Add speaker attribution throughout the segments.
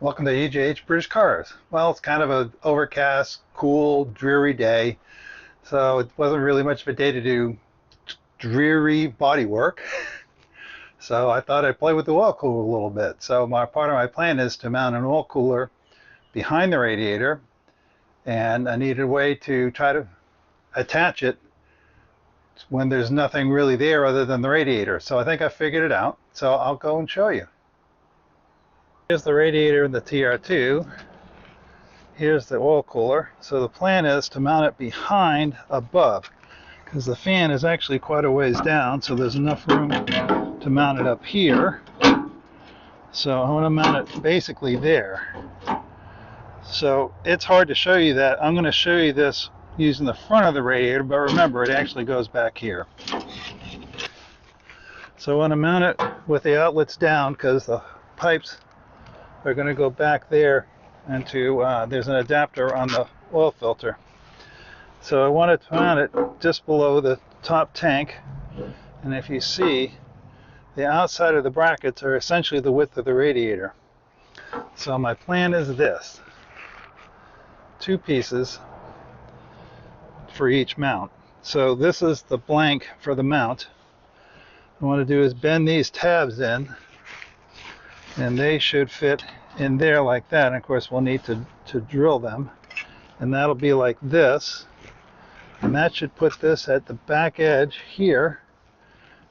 Speaker 1: Welcome to EJH British Cars. Well, it's kind of an overcast, cool, dreary day, so it wasn't really much of a day to do dreary body work. So I thought I'd play with the oil cooler a little bit. So part of my plan is to mount an oil cooler behind the radiator, and I needed a way to try to attach it when there's nothing really there other than the radiator. So I think I figured it out. So I'll go and show you. Here's the radiator in the TR2. Here's the oil cooler. So the plan is to mount it behind above, because the fan is actually quite a ways down, so there's enough room to mount it up here. So I want to mount it basically there. So it's hard to show you that. I'm going to show you this using the front of the radiator, but remember it actually goes back here. So I want to mount it with the outlets down because the pipes are going to go back there into, there's an adapter on the oil filter. So I wanted to mount it just below the top tank, and if you see, the outside of the brackets are essentially the width of the radiator. So my plan is this: two pieces for each mount. So this is the blank for the mount. What I want to do is bend these tabs in, and they should fit in there like that. And of course we'll need to drill them, and that'll be like this, and that should put this at the back edge here.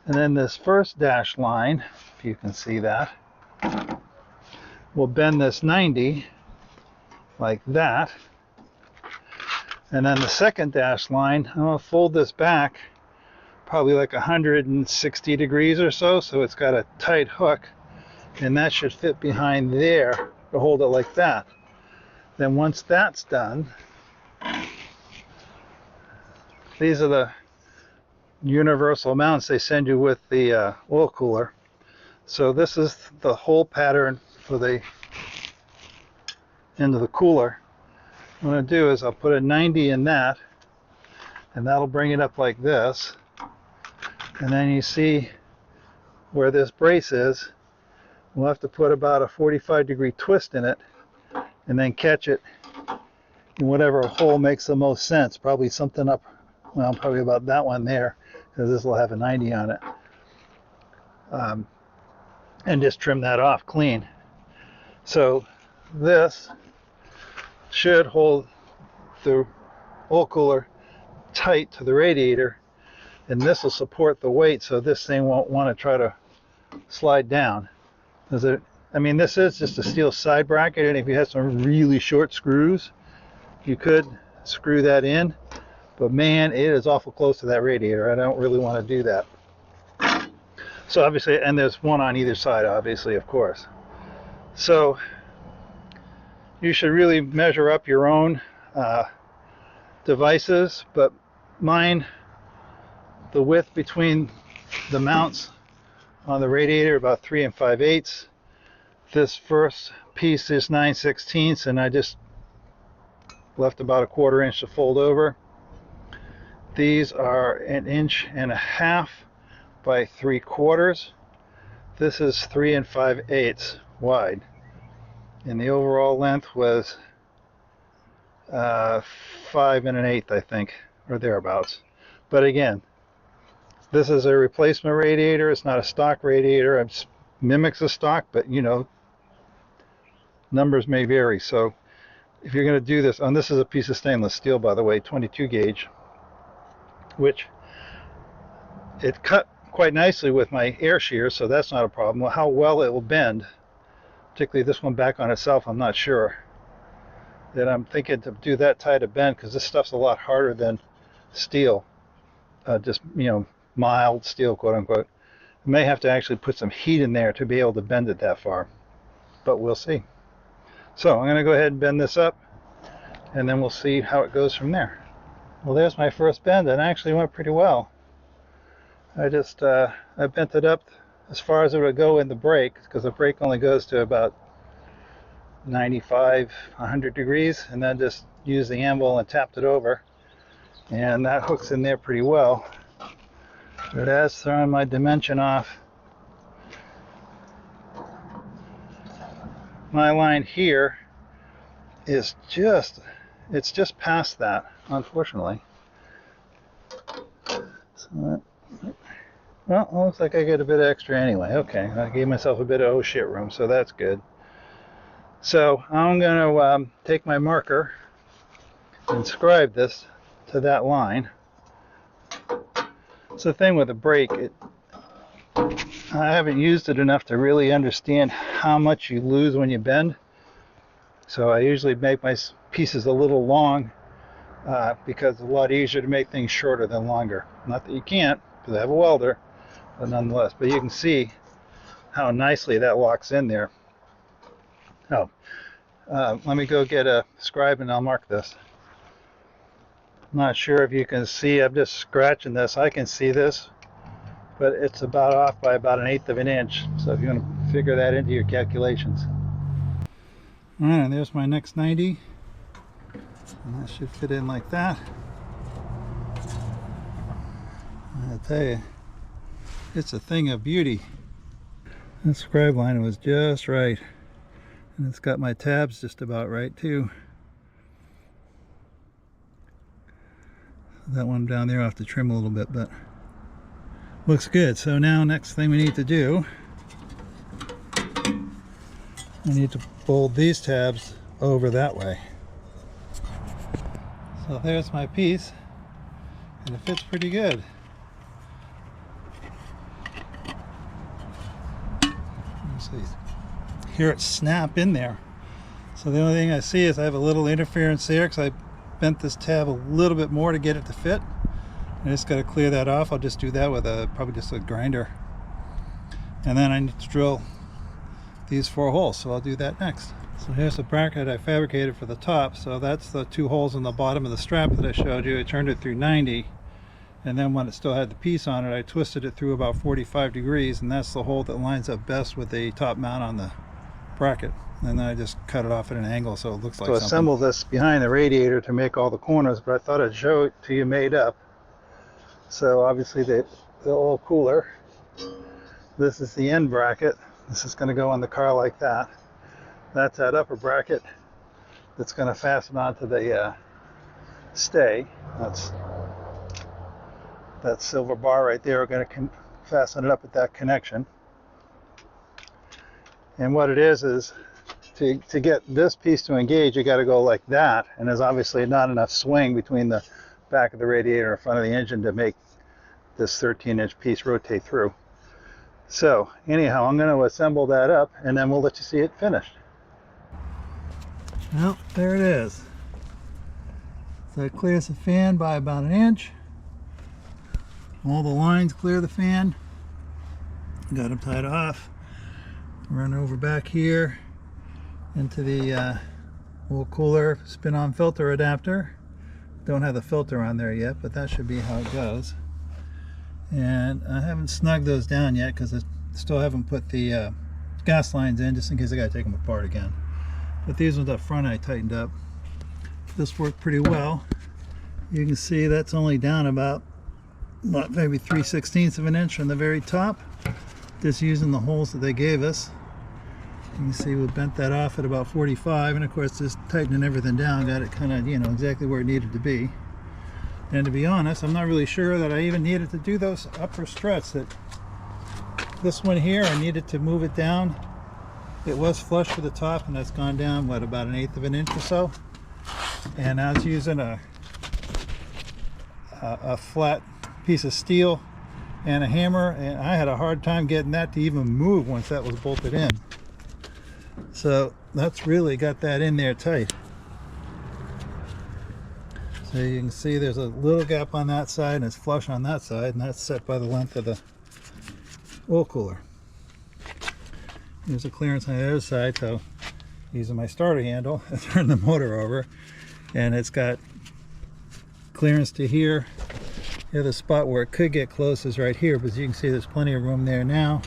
Speaker 1: And then this first dash line, if you can see that, we'll bend this 90 like that, and then the second dash line, I'm going to fold this back probably like 160 degrees or so, so it's got a tight hook, and that should fit behind there to hold it like that. Then once that's done, these are the universal mounts they send you with the oil cooler. So this is the whole pattern for the end of the cooler. What I'm going to do is I'll put a 90 in that, and that'll bring it up like this. And then you see where this brace is, we'll have to put about a 45-degree twist in it and then catch it in whatever hole makes the most sense. Probably something up, well, probably about that one there, because this will have a 90 on it. And just trim that off clean. So this should hold the oil cooler tight to the radiator, and this will support the weight, so this thing won't want to try to slide down. I mean, this is just a steel side bracket, and if you had some really short screws, you could screw that in, but man, it is awful close to that radiator. I don't really want to do that. So obviously, and there's one on either side, obviously, of course. So you should really measure up your own devices, but mine, the width between the mounts on the radiator, about 3 5/8. This first piece is 9/16, and I just left about a 1/4 inch to fold over. These are 1.5 inches by 3/4. This is 3 5/8 wide, and the overall length was 5 1/8, I think, or thereabouts. But again, this is a replacement radiator. It's not a stock radiator. It mimics a stock, but you know, numbers may vary. So if you're going to do this, and this is a piece of stainless steel, by the way, 22 gauge, which it cut quite nicely with my air shear, so that's not a problem. How well it will bend, particularly this one back on itself, I'm not sure. That I'm thinking to do that tight a bend, because this stuff's a lot harder than steel, just, you know, mild steel, quote unquote. I may have to actually put some heat in there to be able to bend it that far, but we'll see. So I'm going to go ahead and bend this up, and then we'll see how it goes from there. Well, there's my first bend, and it actually went pretty well. I bent it up as far as it would go in the brake, because the brake only goes to about 95, 100 degrees, and then just used the anvil and tapped it over, and that hooks in there pretty well. But it has thrown my dimension off my line here is just, it's just past that, unfortunately. So well, it looks like I get a bit extra anyway. Okay, I gave myself a bit of oh shit room, so that's good. So I'm going to take my marker and scribe this to that line. It's the thing with a brake, I haven't used it enough to really understand how much you lose when you bend. So I usually make my pieces a little long because it's a lot easier to make things shorter than longer. Not that you can't, because I have a welder, but nonetheless. But you can see how nicely that locks in there. Oh, let me go get a scribe and I'll mark this. I'm not sure if you can see, I'm just scratching this. I can see this, but it's about off by about 1/8 of an inch. So if you want to figure that into your calculations. All right, and there's my next 90. And that should fit in like that. I'll tell you, it's a thing of beauty. That scribe line was just right. And it's got my tabs just about right too. That one down there I'll have to trim a little bit, but looks good. So now next thing we need to do, I need to fold these tabs over that way. So there's my piece, and it fits pretty good. Hear it snap in there. So the only thing I see is I have a little interference there because I bent this tab a little bit more to get it to fit. I just got to clear that off. I'll just do that with probably just a grinder. And then I need to drill these 4 holes, so I'll do that next. So here's the bracket I fabricated for the top. So that's the 2 holes in the bottom of the strap that I showed you. I turned it through 90, and then when it still had the piece on it, I twisted it through about 45 degrees, and that's the hole that lines up best with the top mount on the bracket. And then I just cut it off at an angle so it looks like something. So assemble this behind the radiator to make all the corners, but I thought I'd show it to you made up. So obviously the oil cooler, this is the end bracket. This is going to go on the car like that. That's that upper bracket that's going to fasten onto the stay. That's that silver bar right there. We're going to fasten it up at that connection. And what it is to get this piece to engage, you got to go like that, and there's obviously not enough swing between the back of the radiator and front of the engine to make this 13-inch piece rotate through. So anyhow, I'm going to assemble that up, and then we'll let you see it finished. Well, there it is. So it clears the fan by about 1 inch. All the lines clear the fan. Got them tied off. Run over back here into the oil cooler spin-on filter adapter. Don't have the filter on there yet, but that should be how it goes. And I haven't snugged those down yet because I still haven't put the gas lines in, just in case I gotta take them apart again. But these ones up front I tightened up. This worked pretty well. You can see that's only down about maybe 3/16 of an inch on the very top, just using the holes that they gave us. You can see we bent that off at about 45, and of course just tightening everything down got it kind of, you know, exactly where it needed to be. And to be honest, I'm not really sure that I even needed to do those upper struts. That this one here, I needed to move it down. It was flush with the top, and that's gone down, what, about 1/8 of an inch or so. And I was using a flat piece of steel and a hammer, and I had a hard time getting that to even move once that was bolted in. So that's really got that in there tight. So you can see there's a little gap on that side, and it's flush on that side, and that's set by the length of the oil cooler. There's a clearance on the other side, so using my starter handle, I turn the motor over, and it's got clearance to here. The other spot where it could get close is right here, but as you can see, there's plenty of room there now.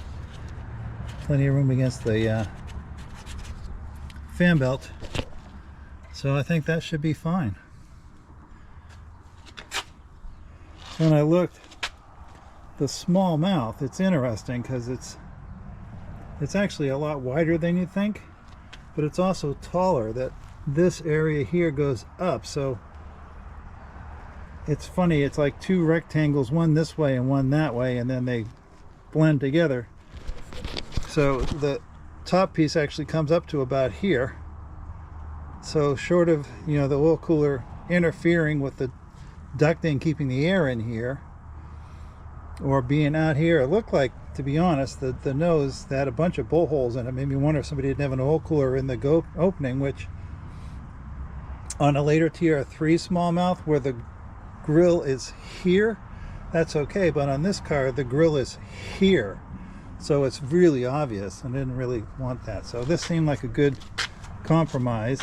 Speaker 1: Plenty of room against the fan belt. So I think that should be fine. So when I looked, the small mouth, it's interesting because it's actually a lot wider than you'd think. but it's also taller, that this area here goes up. So it's funny, it's like two rectangles, one this way and one that way, and then they blend together. So the top piece actually comes up to about here. So short of, you know, the oil cooler interfering with the ducting, keeping the air in here, or being out here, it looked like, to be honest, the nose that had a bunch of bolt holes in it. Made me wonder if somebody didn't have an oil cooler in the opening, which on a later TR3 smallmouth where the grill is here, that's okay, but on this car the grill is here, so it's really obvious. I didn't really want that, so this seemed like a good compromise,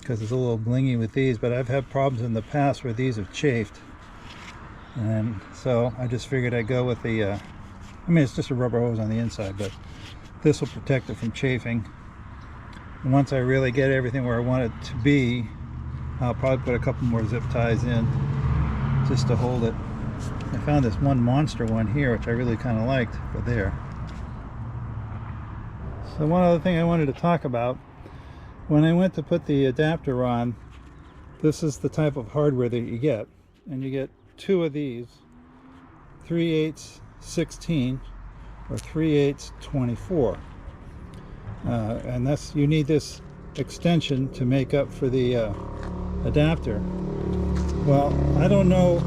Speaker 1: because it's a little blingy with these, but I've had problems in the past where these have chafed, and so I just figured I'd go with the I mean, it's just a rubber hose on the inside, but this will protect it from chafing. And once I really get everything where I want it to be, I'll probably put a couple more zip ties in just to hold it. I found this one monster one here, which I really kind of liked, but there. So one other thing I wanted to talk about, when I went to put the adapter on, this is the type of hardware that you get. And you get two of these, 3/8 16 or 3/8 24. And that's, you need this extension to make up for the adapter. Well, I don't know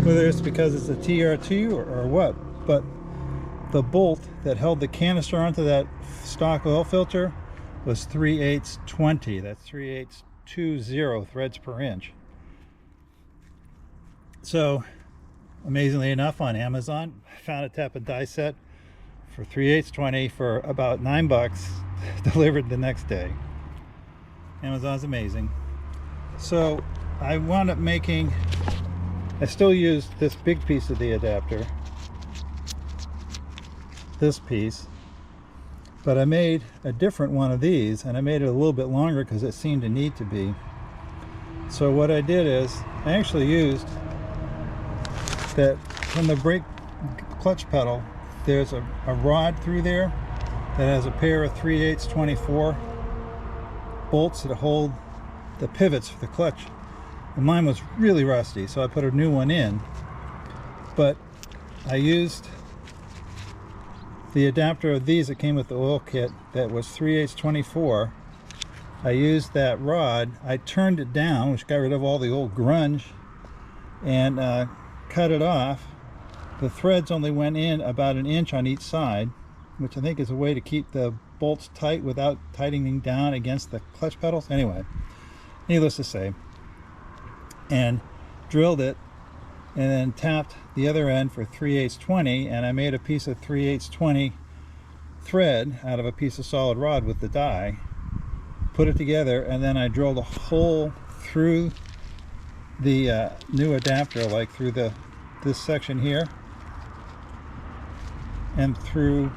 Speaker 1: whether it's because it's a TR2 or what, but the bolt that held the canister onto that stock oil filter was 3/8 20. That's 3/8 20 threads per inch. So amazingly enough, on Amazon I found a tap and die set for 3/8 20 for about $9, delivered the next day. Amazon's amazing. So I wound up making, I still used this big piece of the adapter, this piece, but I made a different one of these, and I made it a little bit longer because it seemed to need to be. So what I did is I actually used that from the brake clutch pedal, there's a rod through there that has a pair of 3/8 24 bolts that hold the pivots for the clutch, and mine was really rusty, so I put a new one in. But I used the adapter of these that came with the oil kit that was 3/8 24. I used that rod, I turned it down, which got rid of all the old grunge, and cut it off. The threads only went in about 1 inch on each side, which I think is a way to keep the bolts tight without tightening down against the clutch pedals. Anyway, needless to say, and drilled it, and then tapped the other end for 3/8 20, and I made a piece of 3/8 20 thread out of a piece of solid rod with the die, put it together, and then I drilled a hole through the new adapter, like through this section here and through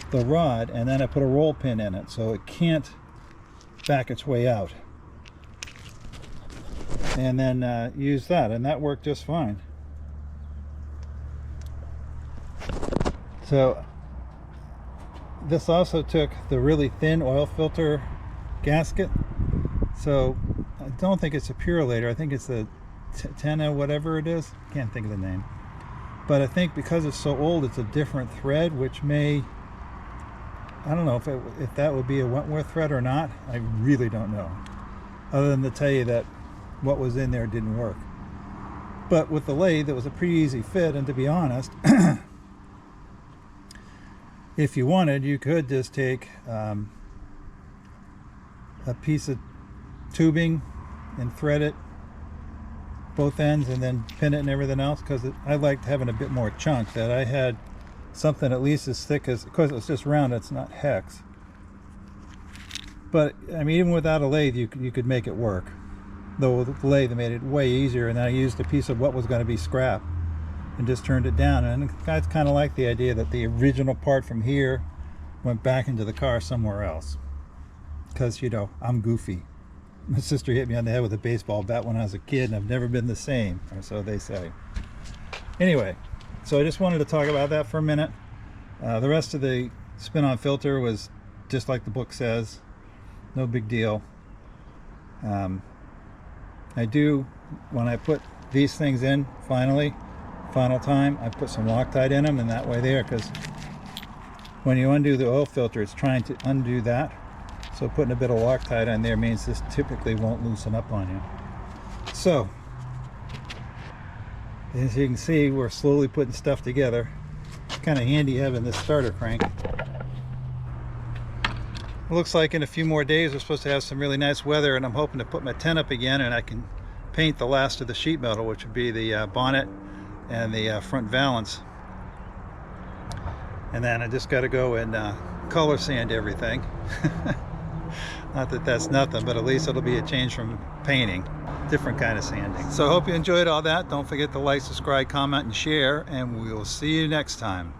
Speaker 1: the rod, and then I put a roll pin in it so it can't back its way out, and then use that, and that worked just fine. So this also took the really thin oil filter gasket, so I don't think it's a Purolator, I think it's the Tenna whatever it is, can't think of the name, but I think because it's so old it's a different thread, which may, I don't know if that would be a Wentworth thread or not. I really don't know, other than to tell you that what was in there didn't work. But with the lathe it was a pretty easy fit, and to be honest, if you wanted, you could just take a piece of tubing and thread it both ends and then pin it and everything else, because I liked having a bit more chunk, that I had something at least as thick as, because it's just round, it's not hex. But I mean, even without a lathe you could make it work, though with the lathe made it way easier, and I used a piece of what was going to be scrap and just turned it down. And I kind of like the idea that the original part from here went back into the car somewhere else, because, you know, I'm goofy. My sister hit me on the head with a baseball bat when I was a kid, and I've never been the same, or so they say. Anyway, so I just wanted to talk about that for a minute. The rest of the spin-on filter was just like the book says. No big deal. I do, when I put these things in final time, I put some Loctite in them, and that way there, because when you undo the oil filter, it's trying to undo that. So putting a bit of Loctite on there means this typically won't loosen up on you. So, as you can see, we're slowly putting stuff together. It's kind of handy having this starter crank. It looks like in a few more days we're supposed to have some really nice weather, and I'm hoping to put my tent up again and I can paint the last of the sheet metal, which would be the bonnet and the front valance. And then I just got to go and color sand everything. Not that that's nothing, but at least it'll be a change from painting. Different kind of sanding. So I hope you enjoyed all that. Don't forget to like, subscribe, comment, and share, and we will see you next time.